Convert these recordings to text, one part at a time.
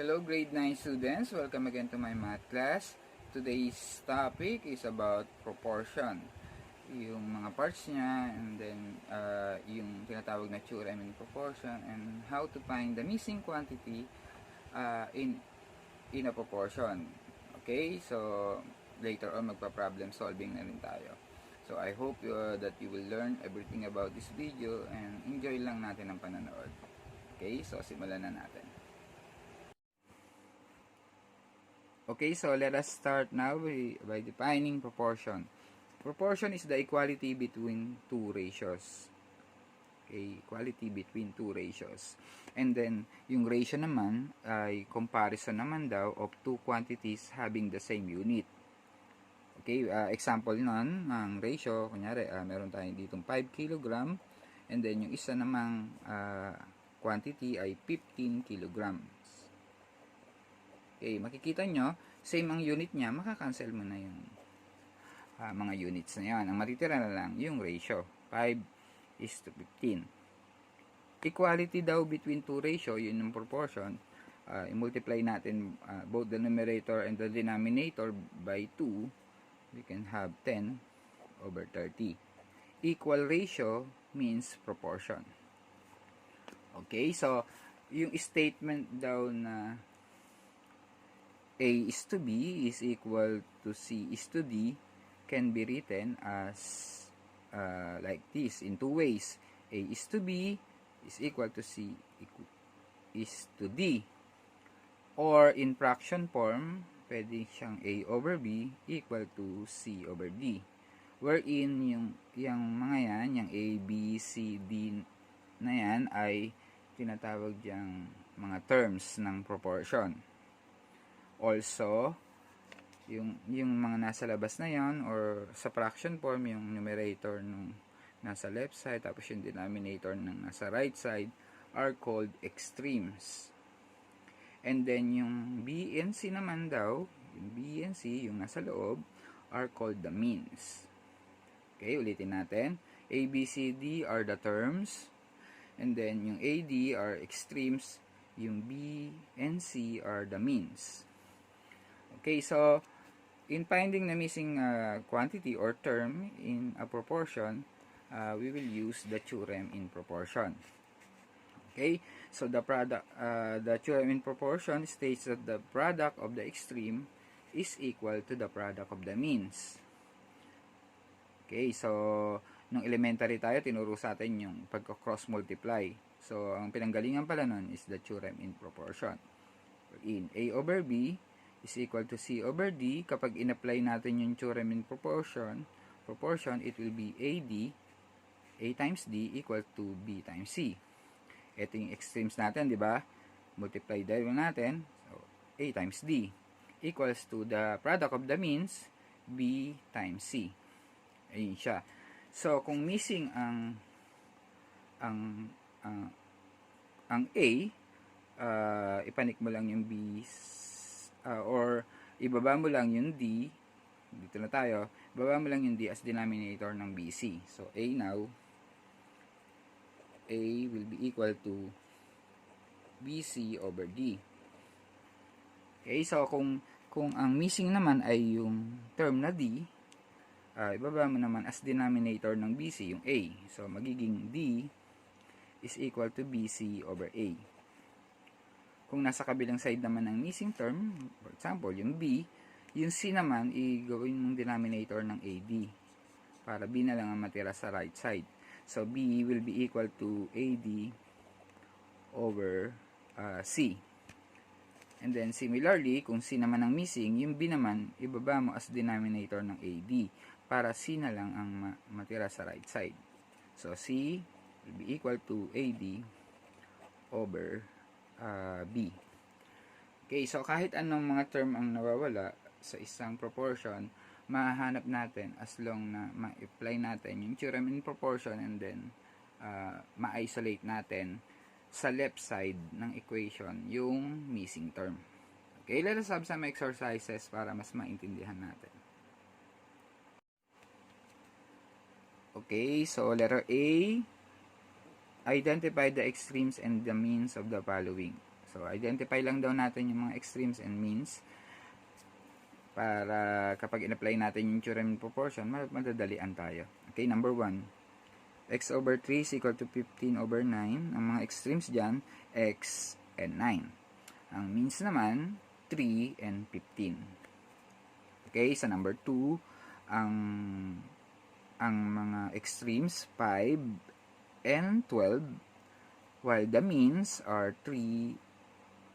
Hello grade 9 students, welcome again to my math class. Today's topic is about proportion. Yung mga parts niya and then yung tinatawag na theorem in proportion and how to find the missing quantity in a proportion. Okay, so later on magpa-problem solving na rin tayo. So I hope that you will learn everything about this video and enjoy lang natin ang pananood. Okay, so simulan na natin. Okay, so let us start now by defining proportion. Proportion is the equality between two ratios. Okay, equality between two ratios. And then, yung ratio naman ay comparison naman daw of two quantities having the same unit. Okay, example nun, ng ratio, kunyari, meron tayong ditong 5 kg, and then yung isa namang quantity ay 15 kilograms. Okay, makikita nyo, same ang unit niya, makakancel mo na yung mga units na yan. Ang matitira na lang yung ratio, 5:15. Equality daw between two ratio, yun yung proportion. I-multiply natin both the numerator and the denominator by 2, we can have 10/30. Equal ratio means proportion. Okay, so yung statement daw na A is to B is equal to C is to D can be written as like this in two ways. A is to B is equal to C is to D. Or in fraction form, pwede siyang A over B equal to C over D. Wherein yung mga yan, yung A, B, C, D na yan ay tinatawag diyang mga terms ng proportion. Also, yung mga nasa labas na yon or sa fraction form, yung numerator nung nasa left side tapos yung denominator nung nasa right side are called extremes. And then yung B and C naman daw, yung B and C, yung nasa loob, are called the means. Okay, ulitin natin. A, B, C, D are the terms. And then yung A, D are extremes. Yung B and C are the means. Okay, so in finding the missing quantity or term in a proportion, we will use the theorem in proportion. Okay, so the theorem in proportion states that the product of the extreme is equal to the product of the means. Okay, so nung elementary tayo, tinuro sa atin yung pagka-cross multiply. So ang pinanggalingan pala nun is the theorem in proportion. In A over B is equal to C over D. Kapag in-apply natin yung theorem in proportion, it will be A times D equal to B times C. Ito yung extremes natin, di ba? Multiply dahil natin. So, A times D equals to the product of the means, B times C. Ayun siya. So, kung missing ang A, ipanik mo lang yung B, or ibaba mo lang yung D, dito na tayo, ibaba mo lang yung D as denominator ng BC. So, A now, A will be equal to BC over D. Okay, so kung ang missing naman ay yung term na D, ibaba mo naman as denominator ng BC yung A. So, magiging D is equal to BC over A. Kung nasa kabilang side naman ng missing term, for example, yung B, yung C naman, i-gawin mong denominator ng AD para B na lang ang matira sa right side. So, B will be equal to AD over C. And then, similarly, kung C naman ang missing, yung B naman, ibaba mo as denominator ng AD para C na lang ang matira sa right side. So, C will be equal to AD over B. Okay, so kahit anong mga term ang nawawala sa isang proportion, mahahanap natin as long na ma-apply natin yung theorem in proportion and then ma-isolate natin sa left side ng equation yung missing term. Okay, let us have some exercises para mas maintindihan natin. Okay, so letter A, identify the extremes and the means of the following. So, identify lang daw natin yung mga extremes and means para kapag in-apply natin yung theorem in proportion, madadalian tayo. Okay, number 1. X over 3 is equal to 15 over 9. Ang mga extremes dyan, x and 9. Ang means naman, 3 and 15. Okay, sa number 2, ang mga extremes, 5 and 12, while the means are 3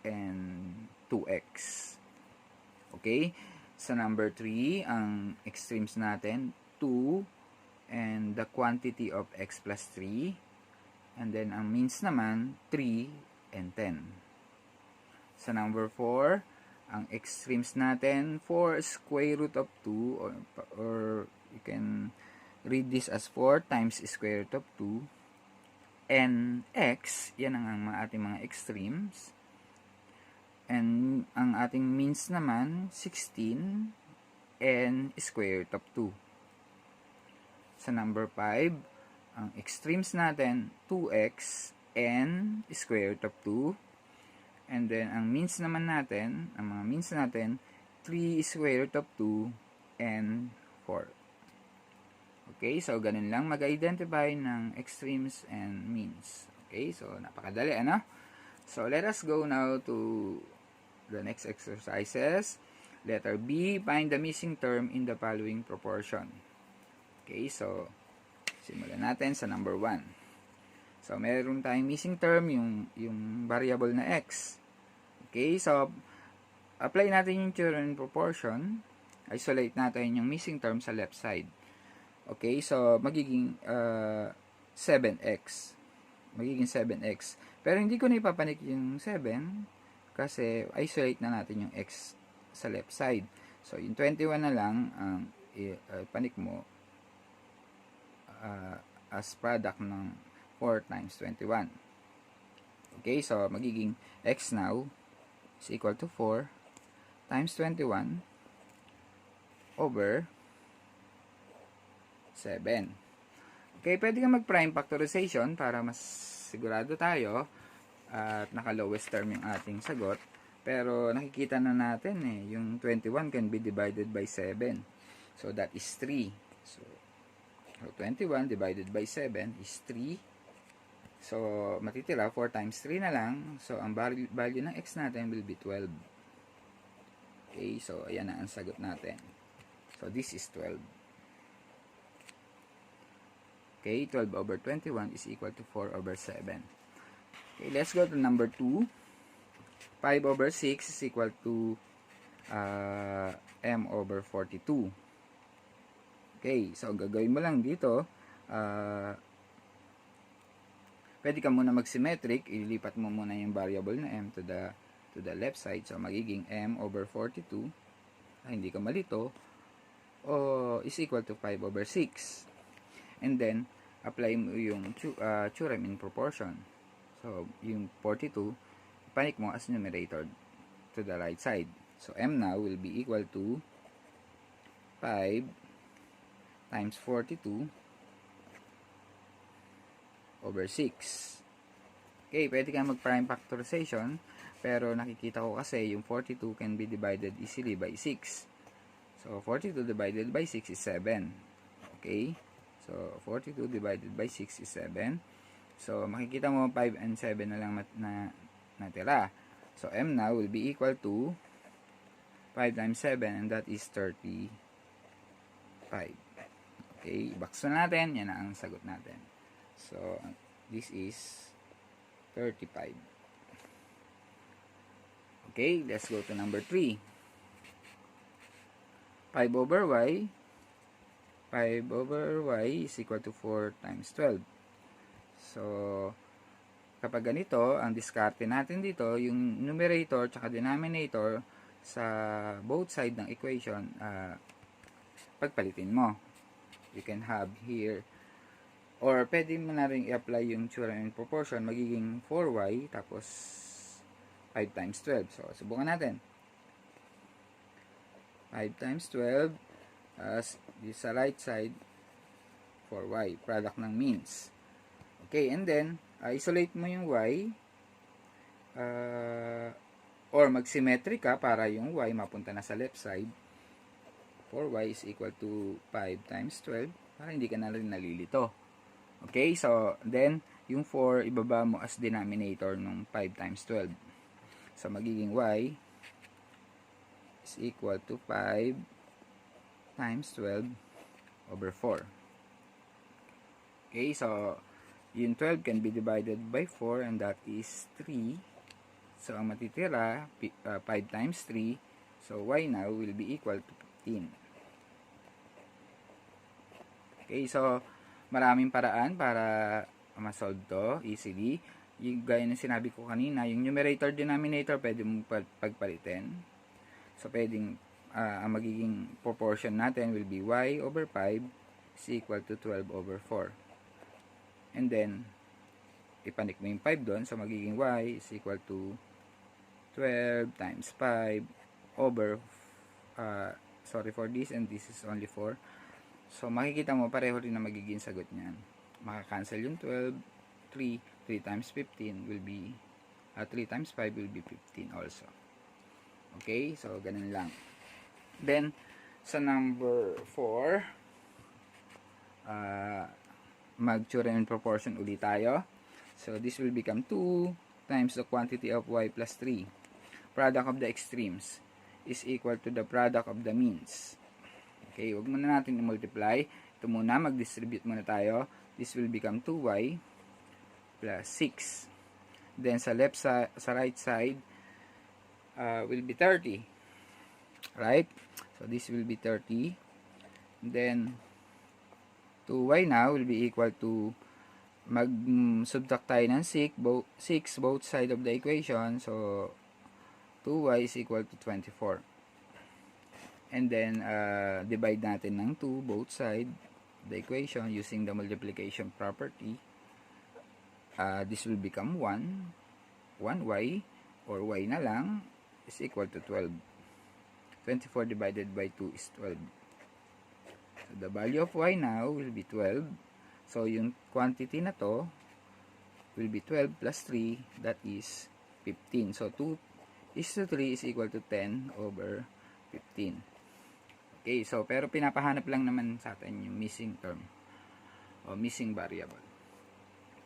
and 2x. Okay? Sa number 3, ang extremes natin, 2 and the quantity of x plus 3. And then, ang means naman, 3 and 10. Sa number 4, ang extremes natin, 4 square root of 2, or you can read this as 4 times square root of 2. And x, yan ang ating mga extremes. And ang ating means naman, 16 and square root of 2. Sa number 5, ang extremes natin, 2x and square root of 2. And then, ang means naman natin, ang mga means natin, 3 square root of 2 and 4. Okay, so ganun lang mag-identify ng extremes and means. Okay, so napakadali, ano? So, let us go now to the next exercises. Letter B, find the missing term in the following proportion. Okay, so, simulan natin sa number 1. So, meron tayong missing term, yung variable na x. Okay, so, apply natin yung theorem in proportion. Isolate natin yung missing term sa left side. Okay, so, magiging 7x. Magiging 7x. Pero hindi ko na ipapanik yung 7 kasi isolate na natin yung x sa left side. So, yung 21 na lang ang panik mo as product ng 4 times 21. Okay, so magiging x now is equal to 4 times 21 over 7. Okay, pwede ka mag-prime factorization para mas sigurado tayo at naka-lowest term yung ating sagot. Pero nakikita na natin yung 21 can be divided by 7. So that is 3. So 21 divided by 7 is 3. So matitira 4 times 3 na lang. So ang value ng x natin will be 12. Okay, so ayan na ang sagot natin. So this is 12. Okay, 12 over 21 is equal to 4 over 7. Okay, let's go to number 2. 5 over 6 is equal to m over 42. Okay, so gagawin mo lang dito, pwede ka muna mag-symmetric, ilipat mo muna yung variable na m to the left side. So magiging m over 42, hindi ka malito, is equal to 5 over 6. And then, apply mo yung theorem in proportion. So, yung 42, panik mo as numerator to the right side. So, m now will be equal to 5 times 42 over 6. Okay, pwede ka mag-prime factorization, pero nakikita ko kasi yung 42 can be divided easily by 6. So, 42 divided by 6 is 7. Okay? So, 42 divided by 6 is 7. So, makikita mo 5 and 7 na lang natira. So, m now will be equal to 5 times 7 and that is 35. Okay, box na natin. Yan na ang sagot natin. So, this is 35. Okay, let's go to number 3. 5 over y. 5 over y is equal to 4 times 12. So, kapag ganito, ang diskarte natin dito, yung numerator tsaka denominator sa both side ng equation, pagpalitin mo. You can have here, or pwede mo na rin i-apply yung theorem in proportion, magiging 4y tapos 5 times 12. So, subukan natin. 5 times 12 as sa right side 4y, product ng means. Okay, and then isolate mo yung y or mag-symmetry ka para yung y mapunta na sa left side. 4y is equal to 5 times 12 para hindi ka na rin nalilito. Okay, so then yung 4 ibaba mo as denominator nung 5 times 12. So magiging y is equal to 5 times 12 over 4. Okay, so yung 12 can be divided by 4 and that is 3. So ang matitira, 5 times 3. So y now will be equal to 15. Okay, so maraming paraan para ma-solve to easily. Yung gaya ng sinabi ko kanina, yung numerator denominator pwede mong pagpalitin. So pwedeng ang magiging proportion natin will be y over 5 is equal to 12 over 4. And then ipanik mo yung 5 doon, so magiging y is equal to 12 times 5 over sorry for this, and this is only 4. So makikita mo pareho rin na magiging sagot niyan. Makakancel yung 12, 3 times 15 will be 3 times 5 will be 15 also. Okay, so ganun lang. Then sa number 4, mag-theorem in proportion ulit tayo. So this will become 2 times the quantity of y plus 3. Product of the extremes is equal to the product of the means. Okay, huwag muna natin i-multiply. Ito muna, mag-distribute muna tayo. This will become 2y plus 6. Then sa left side, sa right side, will be 30. Right? So this will be 30. Then 2y now will be equal to, mag-subtract tayo ng 6 both side of the equation. So 2y is equal to 24. And then divide natin ng 2 both side the equation using the multiplication property. This will become 1y or y na lang is equal to 12. 24 divided by 2 is 12. So the value of y now will be 12. So yung quantity na to will be 12 plus 3, that is 15. So 2 is to 3 is equal to 10 over 15. Okay, so pero pinapahanap lang naman sa atin yung missing term o missing variable.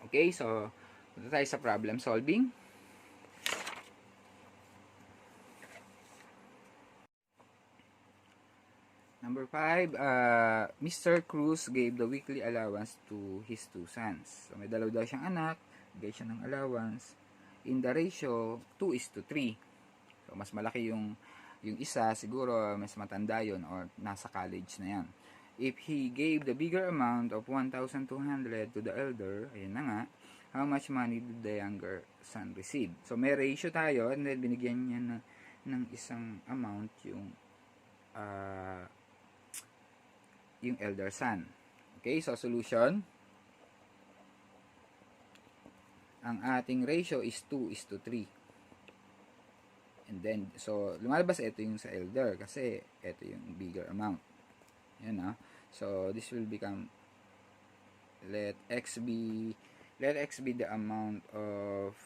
Okay, so punta tayo sa problem solving. Number 5, Mr. Cruz gave the weekly allowance to his 2 sons. So may dalaw daw siyang anak, bigay siya ng allowance in the ratio 2:3. So mas malaki yung isa, siguro mas matanda yon or nasa college na yan. If he gave the bigger amount of 1,200 to the elder, ayun na nga, how much money did the younger son receive? So may ratio tayo, and then binigyan niya ng isang amount yung elder son. Okay, so solution. Ang ating ratio is 2:3. And then, so, lumalabas ito yung sa elder kasi ito yung bigger amount. Yan na. So, this will become, let x be the amount of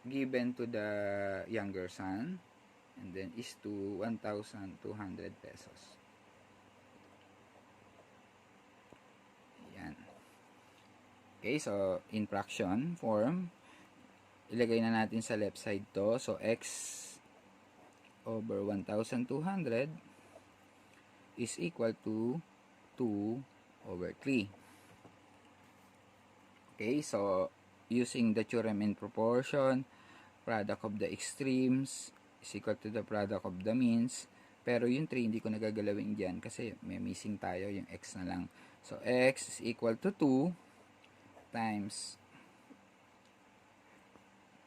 given to the younger son, and then is to 1,200 pesos. Yan. Okay, so, in fraction form, ilagay na natin sa left side to. So, x over 1,200 is equal to 2 over 3. Okay, so, using the theorem in proportion, product of the extremes is equal to the product of the means. Pero yung 3, hindi ko nagagalawin dyan kasi may missing tayo, yung x na lang. So, x is equal to 2 times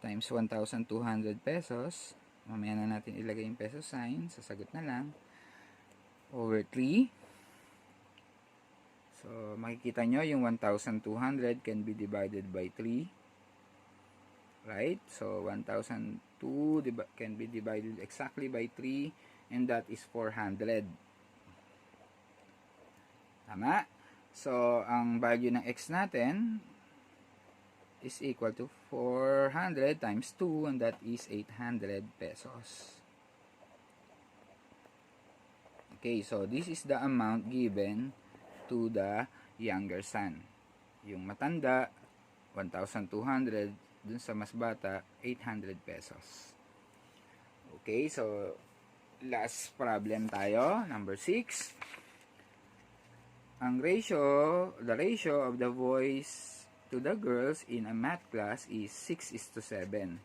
1,200 pesos. Mamaya na natin ilagay yung peso sign. Sasagot na lang. Over 3. So, makikita nyo yung 1,200 can be divided by 3. Right? So, 1,002 can be divided exactly by 3. And that is 400. Tama? So, ang value ng x natin is equal to 400 times 2, and that is 800 pesos. Okay, so this is the amount given to the younger son. Yung matanda, 1,200. Dun sa mas bata, 800 pesos. Okay, so last problem tayo, number 6. The ratio of the boys to the girls in a math class is 6:7.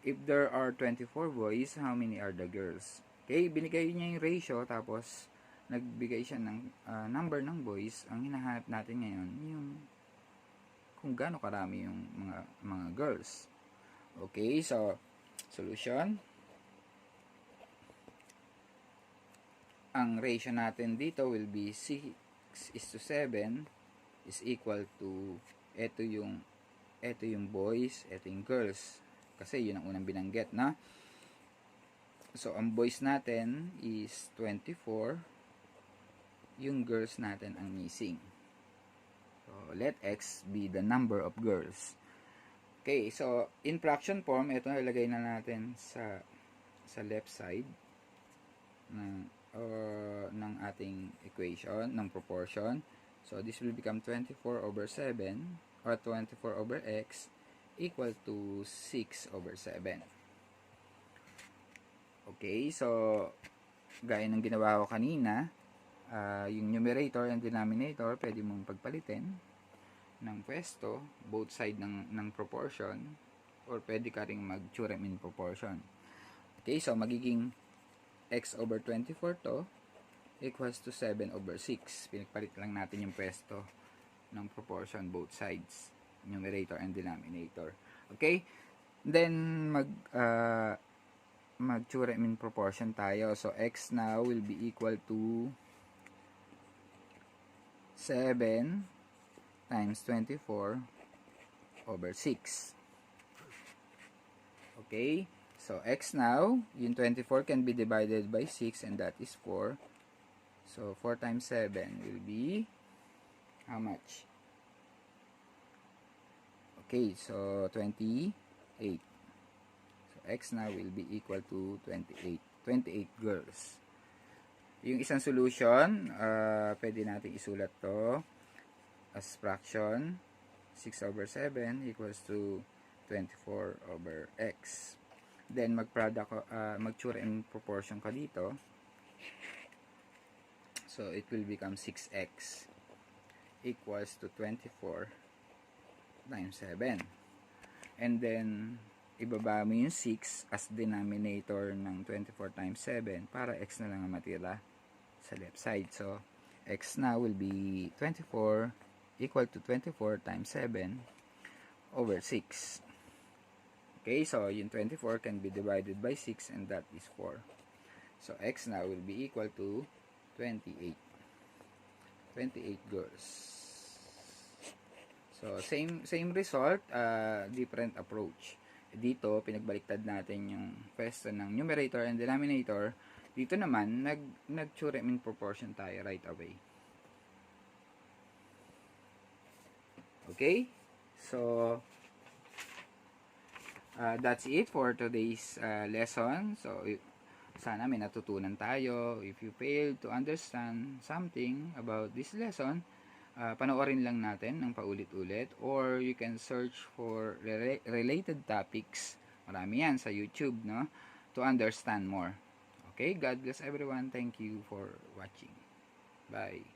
If there are 24 boys, how many are the girls? Okay, binigay niya yung ratio, tapos nagbigay siya ng number ng boys. Ang hinahanap natin ngayon, yung kung gaano karami yung mga girls. Okay, so solution. Ang ratio natin dito will be 6:7 is equal to ito yung boys, ito yung girls. Kasi yun ang unang binanggit, na. So ang boys natin is 24, yung girls natin ang missing. So let x be the number of girls. Okay, so in fraction form, ito nilagay na natin sa left side ng ating equation, ng proportion. So this will become 24/7 or 24/x equal to 6/7. Okay, so gaya ng ginawa ko kanina, yung numerator and denominator pwede mong pagpalitin ng pwesto, both side ng proportion, or pwede ka ring mag-theorem in proportion. Okay, so magiging x/24 to equals to 7/6. Pinagpalit lang natin yung pwesto ng proportion, both sides, numerator and denominator. Okay? Then mag-theorem in proportion tayo. So x now will be equal to 7 times 24/6. Okay? So x now, yung 24 can be divided by 6, and that is 4. So 4 times 7 will be how much? Okay, so 28. So x now will be equal to 28. 28 girls. Yung isang solution, pwede natin isulat to as fraction. 6/7 equals to 24/x. Then mag-theorem proportion ka dito. So it will become 6x equals to 24 times 7. And then ibaba mo yung 6 as denominator ng 24 times 7 para x na lang ang matira sa left side. So x now will be 24 equal to 24 times 7/6. Okay, so yung 24 can be divided by 6, and that is 4. So x now will be equal to 28 girls. So same result, different approach. Dito pinagbaliktad natin yung pwesto ng numerator and denominator. Dito naman nag-theorem in proportion tayo right away. Okay, so that's it for today's lesson. So sana may natutunan tayo. If you fail to understand something about this lesson, panoorin lang natin ng paulit-ulit, or you can search for related topics. Marami yan sa YouTube, no? To understand more. Okay, God bless everyone. Thank you for watching. Bye.